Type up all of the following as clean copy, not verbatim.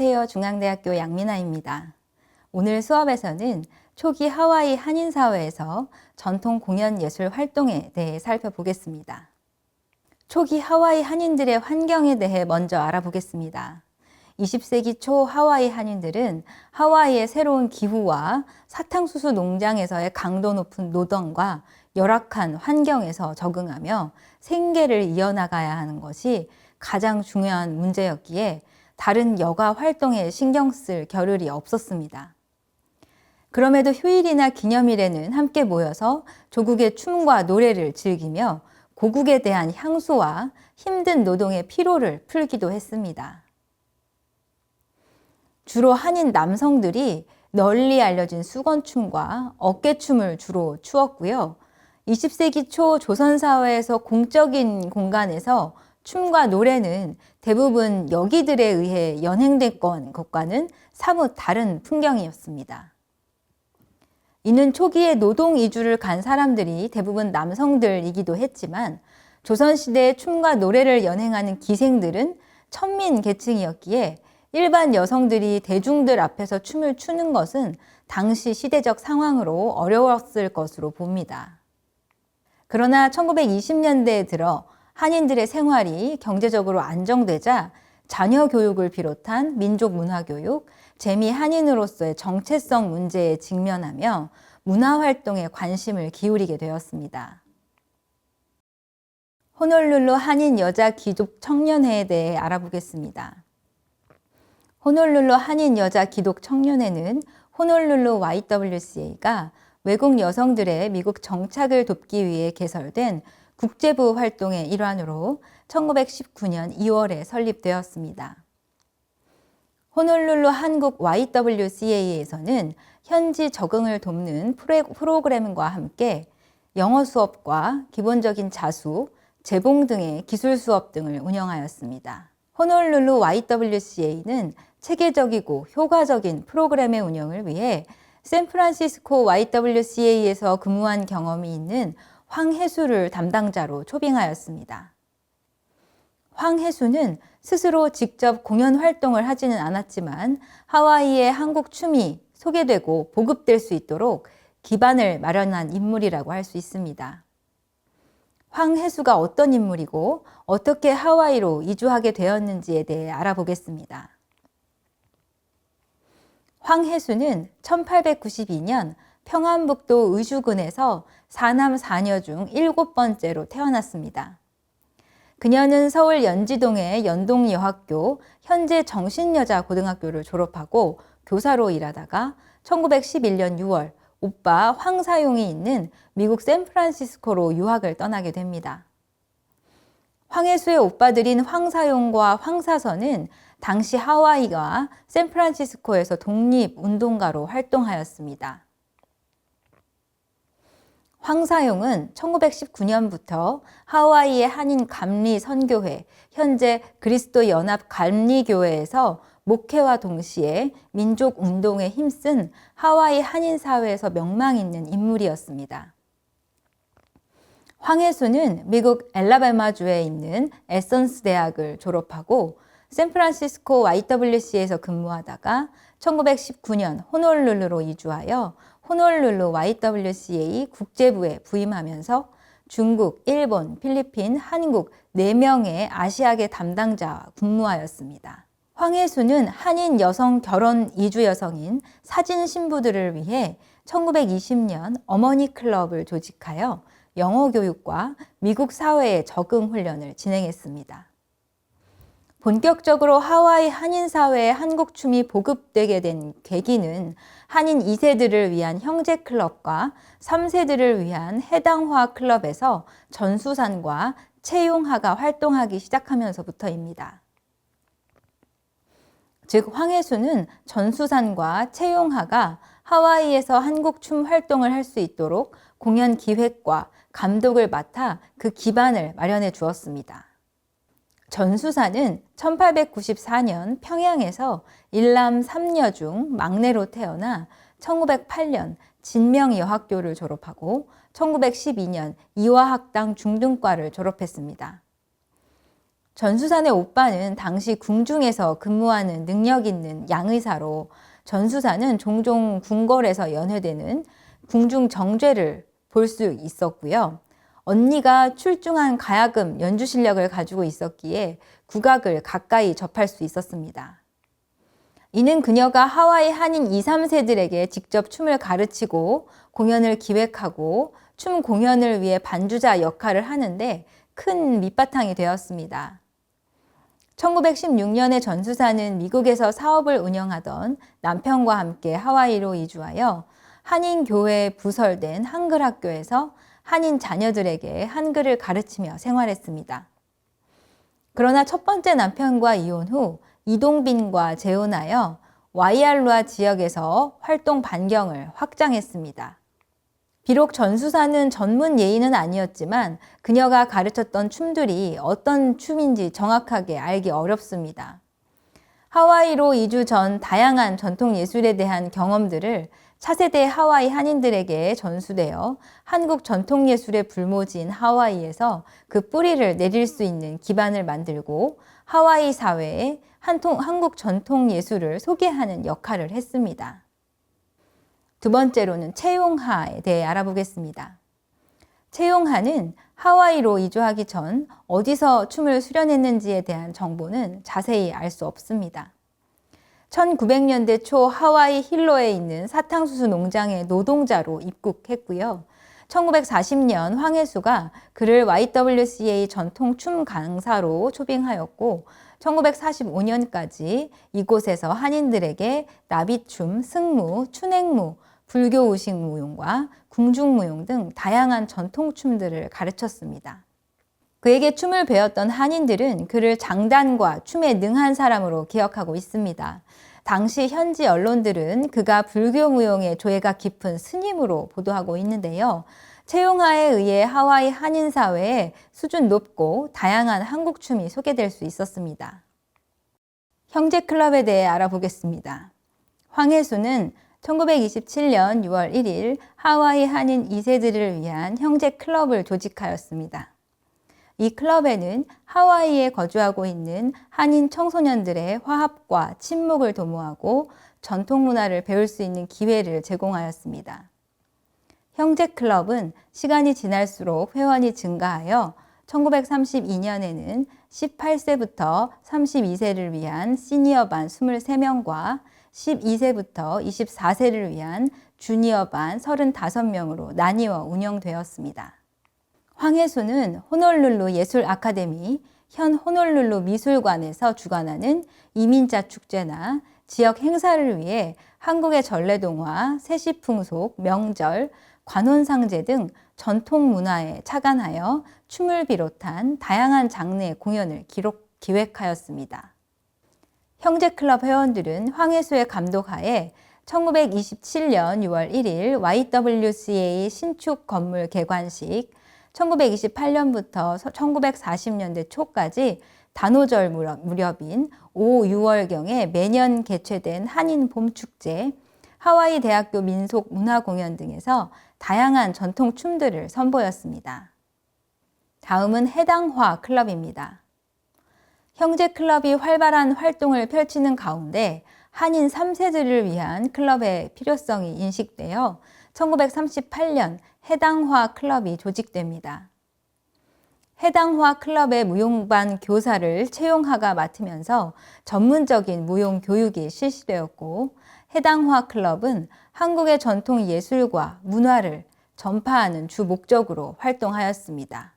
안녕하세요. 중앙대학교 양민아입니다. 오늘 수업에서는 초기 하와이 한인사회에서 전통 공연 예술 활동에 대해 살펴보겠습니다. 초기 하와이 한인들의 환경에 대해 먼저 알아보겠습니다. 20세기 초 하와이 한인들은 하와이의 새로운 기후와 사탕수수 농장에서의 강도 높은 노동과 열악한 환경에서 적응하며 생계를 이어나가야 하는 것이 가장 중요한 문제였기에 다른 여가 활동에 신경 쓸 겨를이 없었습니다. 그럼에도 휴일이나 기념일에는 함께 모여서 조국의 춤과 노래를 즐기며 고국에 대한 향수와 힘든 노동의 피로를 풀기도 했습니다. 주로 한인 남성들이 널리 알려진 수건춤과 어깨춤을 주로 추었고요. 20세기 초 조선사회에서 공적인 공간에서 춤과 노래는 대부분 여기들에 의해 연행됐던 것과는 사뭇 다른 풍경이었습니다. 이는 초기에 노동 이주를 간 사람들이 대부분 남성들이기도 했지만 조선시대에 춤과 노래를 연행하는 기생들은 천민 계층이었기에 일반 여성들이 대중들 앞에서 춤을 추는 것은 당시 시대적 상황으로 어려웠을 것으로 봅니다. 그러나 1920년대에 들어 한인들의 생활이 경제적으로 안정되자 자녀 교육을 비롯한 민족 문화 교육, 재미 한인으로서의 정체성 문제에 직면하며 문화 활동에 관심을 기울이게 되었습니다. 호놀룰루 한인 여자 기독 청년회에 대해 알아보겠습니다. 호놀룰루 한인 여자 기독 청년회는 호놀룰루 YWCA가 외국 여성들의 미국 정착을 돕기 위해 개설된 국제부 활동의 일환으로 1919년 2월에 설립되었습니다. 호놀룰루 한국 YWCA에서는 현지 적응을 돕는 프로그램과 함께 영어 수업과 기본적인 자수, 재봉 등의 기술 수업 등을 운영하였습니다. 호놀룰루 YWCA는 체계적이고 효과적인 프로그램의 운영을 위해 샌프란시스코 YWCA에서 근무한 경험이 있는 황혜수를 담당자로 초빙하였습니다. 황혜수는 스스로 직접 공연 활동을 하지는 않았지만 하와이의 한국 춤이 소개되고 보급될 수 있도록 기반을 마련한 인물이라고 할 수 있습니다. 황혜수가 어떤 인물이고 어떻게 하와이로 이주하게 되었는지에 대해 알아보겠습니다. 황혜수는 1892년 평안북도 의주군에서 4남 4녀 중 7번째로 태어났습니다. 그녀는 서울 연지동의 연동여학교, 현재 정신여자고등학교를 졸업하고 교사로 일하다가 1911년 6월 오빠 황사용이 있는 미국 샌프란시스코로 유학을 떠나게 됩니다. 황혜수의 오빠들인 황사용과 황사선은 당시 하와이와 샌프란시스코에서 독립운동가로 활동하였습니다. 황사용은 1919년부터 하와이의 한인 감리 선교회, 현재 그리스도 연합 감리교회에서 목회와 동시에 민족 운동에 힘쓴 하와이 한인 사회에서 명망 있는 인물이었습니다. 황혜수는 미국 엘라바마주에 있는 에선스 대학을 졸업하고 샌프란시스코 YWC에서 근무하다가 1919년 호놀룰루로 이주하여 호놀룰루 YWCA 국제부에 부임하면서 중국, 일본, 필리핀, 한국 4명의 아시아계 담당자와 근무하였습니다. 황혜수는 한인 여성 결혼 이주 여성인 사진 신부들을 위해 1920년 어머니 클럽을 조직하여 영어 교육과 미국 사회의 적응 훈련을 진행했습니다. 본격적으로 하와이 한인 사회에 한국 춤이 보급되게 된 계기는 한인 2세들을 위한 형제 클럽과 3세들을 위한 해당화 클럽에서 전수산과 채용하가 활동하기 시작하면서부터입니다. 즉 황혜수는 전수산과 채용하가 하와이에서 한국 춤 활동을 할 수 있도록 공연 기획과 감독을 맡아 그 기반을 마련해 주었습니다. 전수사는 1894년 평양에서 일남 3녀 중 막내로 태어나 1908년 진명여학교를 졸업하고 1912년 이화학당 중등과를 졸업했습니다. 전수산의 오빠는 당시 궁중에서 근무하는 능력 있는 양의사로 전수산은 종종 궁궐에서 연회되는 궁중 정죄를 볼 수 있었고요. 언니가 출중한 가야금 연주 실력을 가지고 있었기에 국악을 가까이 접할 수 있었습니다. 이는 그녀가 하와이 한인 2, 3세들에게 직접 춤을 가르치고 공연을 기획하고 춤 공연을 위해 반주자 역할을 하는데 큰 밑바탕이 되었습니다. 1916년에 전수사는 미국에서 사업을 운영하던 남편과 함께 하와이로 이주하여 한인교회에 부설된 한글 학교에서 한인 자녀들에게 한글을 가르치며 생활했습니다. 그러나 첫 번째 남편과 이혼 후 이동빈과 재혼하여 와이알루아 지역에서 활동 반경을 확장했습니다. 비록 전수사는 전문 예의는 아니었지만 그녀가 가르쳤던 춤들이 어떤 춤인지 정확하게 알기 어렵습니다. 하와이로 이주 전 다양한 전통 예술에 대한 경험들을 차세대 하와이 한인들에게 전수되어 한국 전통 예술의 불모지인 하와이에서 그 뿌리를 내릴 수 있는 기반을 만들고 하와이 사회에 한국 전통 예술을 소개하는 역할을 했습니다. 두 번째로는 채용하에 대해 알아보겠습니다. 채용하는 하와이로 이주하기 전 어디서 춤을 수련했는지에 대한 정보는 자세히 알 수 없습니다. 1900년대 초 하와이 힐로에 있는 사탕수수 농장의 노동자로 입국했고요. 1940년 황혜수가 그를 YWCA 전통 춤 강사로 초빙하였고 1945년까지 이곳에서 한인들에게 나비춤, 승무, 춘행무, 불교 의식 무용과 궁중무용 등 다양한 전통춤들을 가르쳤습니다. 그에게 춤을 배웠던 한인들은 그를 장단과 춤에 능한 사람으로 기억하고 있습니다. 당시 현지 언론들은 그가 불교 무용의 조예가 깊은 스님으로 보도하고 있는데요. 채용하에 의해 하와이 한인 사회에 수준 높고 다양한 한국 춤이 소개될 수 있었습니다. 형제 클럽에 대해 알아보겠습니다. 황혜수는 1927년 6월 1일 하와이 한인 2세들을 위한 형제 클럽을 조직하였습니다. 이 클럽에는 하와이에 거주하고 있는 한인 청소년들의 화합과 친목을 도모하고 전통 문화를 배울 수 있는 기회를 제공하였습니다. 형제 클럽은 시간이 지날수록 회원이 증가하여 1932년에는 18세부터 32세를 위한 시니어반 23명과 12세부터 24세를 위한 주니어반 35명으로 나뉘어 운영되었습니다. 황혜수는 호놀룰루 예술 아카데미, 현 호놀룰루 미술관에서 주관하는 이민자 축제나 지역 행사를 위해 한국의 전래동화, 세시풍속, 명절, 관혼상제 등 전통 문화에 착안하여 춤을 비롯한 다양한 장르의 공연을 기획하였습니다. 형제클럽 회원들은 황혜수의 감독하에 1927년 6월 1일 YWCA 신축 건물 개관식, 1928년부터 1940년대 초까지 단오절 무렵인 5, 6월경에 매년 개최된 한인 봄축제, 하와이 대학교 민속 문화공연 등에서 다양한 전통 춤들을 선보였습니다. 다음은 해당화 클럽입니다. 형제 클럽이 활발한 활동을 펼치는 가운데 한인 3세들을 위한 클럽의 필요성이 인식되어 1938년 해당화 클럽이 조직됩니다. 해당화 클럽의 무용반 교사를 채용하가 맡으면서 전문적인 무용 교육이 실시되었고 해당화 클럽은 한국의 전통 예술과 문화를 전파하는 주 목적으로 활동하였습니다.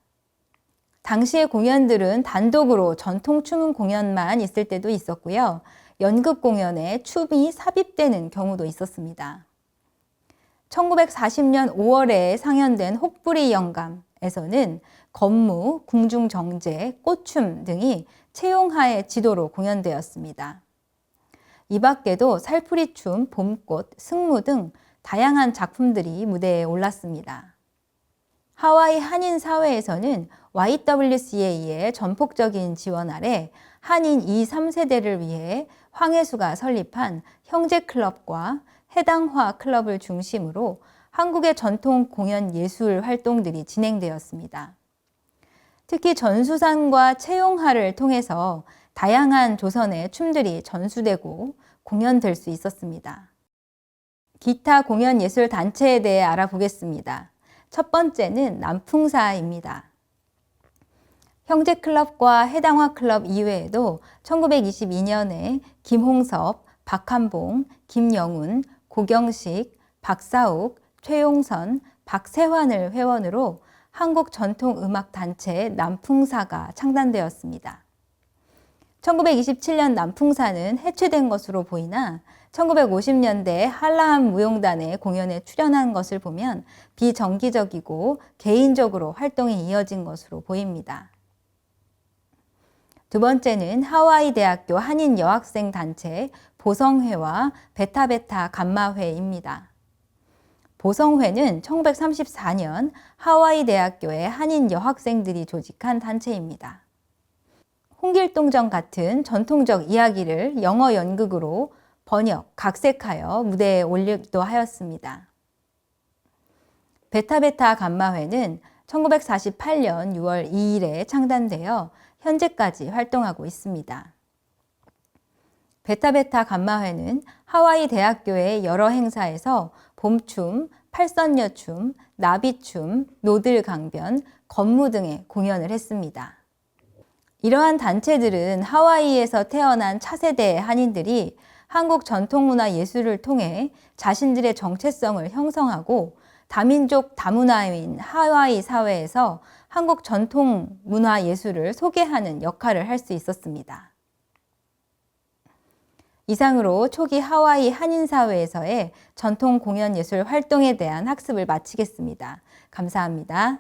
당시의 공연들은 단독으로 전통춤 공연만 있을 때도 있었고요. 연극 공연에 춤이 삽입되는 경우도 있었습니다. 1940년 5월에 상연된 혹부리 영감에서는 건무, 궁중정제, 꽃춤 등이 채용하의 지도로 공연되었습니다. 이 밖에도 살풀이춤, 봄꽃, 승무 등 다양한 작품들이 무대에 올랐습니다. 하와이 한인 사회에서는 YWCA의 전폭적인 지원 아래 한인 2, 3세대를 위해 황혜수가 설립한 형제클럽과 해당화 클럽을 중심으로 한국의 전통 공연 예술 활동들이 진행되었습니다. 특히 전수산과 채용하를 통해서 다양한 조선의 춤들이 전수되고 공연될 수 있었습니다. 기타 공연 예술 단체에 대해 알아보겠습니다. 첫 번째는 남풍사입니다. 형제클럽과 해당화클럽 이외에도 1922년에 김홍섭, 박한봉, 김영운, 고경식, 박사욱, 최용선, 박세환을 회원으로 한국전통음악단체 남풍사가 창단되었습니다. 1927년 남풍사는 해체된 것으로 보이나 1950년대 한라함 무용단의 공연에 출연한 것을 보면 비정기적이고 개인적으로 활동이 이어진 것으로 보입니다. 두 번째는 하와이 대학교 한인 여학생 단체 보성회와 베타베타 감마회입니다. 보성회는 1934년 하와이 대학교의 한인 여학생들이 조직한 단체입니다. 홍길동전 같은 전통적 이야기를 영어 연극으로 번역, 각색하여 무대에 올리기도 하였습니다. 베타베타 감마회는 1948년 6월 2일에 창단되어 현재까지 활동하고 있습니다. 베타베타 감마회는 하와이 대학교의 여러 행사에서 봄춤, 팔선녀춤, 나비춤, 노들강변, 건무 등의 공연을 했습니다. 이러한 단체들은 하와이에서 태어난 차세대 한인들이 한국 전통문화 예술을 통해 자신들의 정체성을 형성하고 다민족 다문화인 하와이 사회에서 한국 전통 문화 예술을 소개하는 역할을 할 수 있었습니다. 이상으로 초기 하와이 한인사회에서의 전통 공연 예술 활동에 대한 학습을 마치겠습니다. 감사합니다.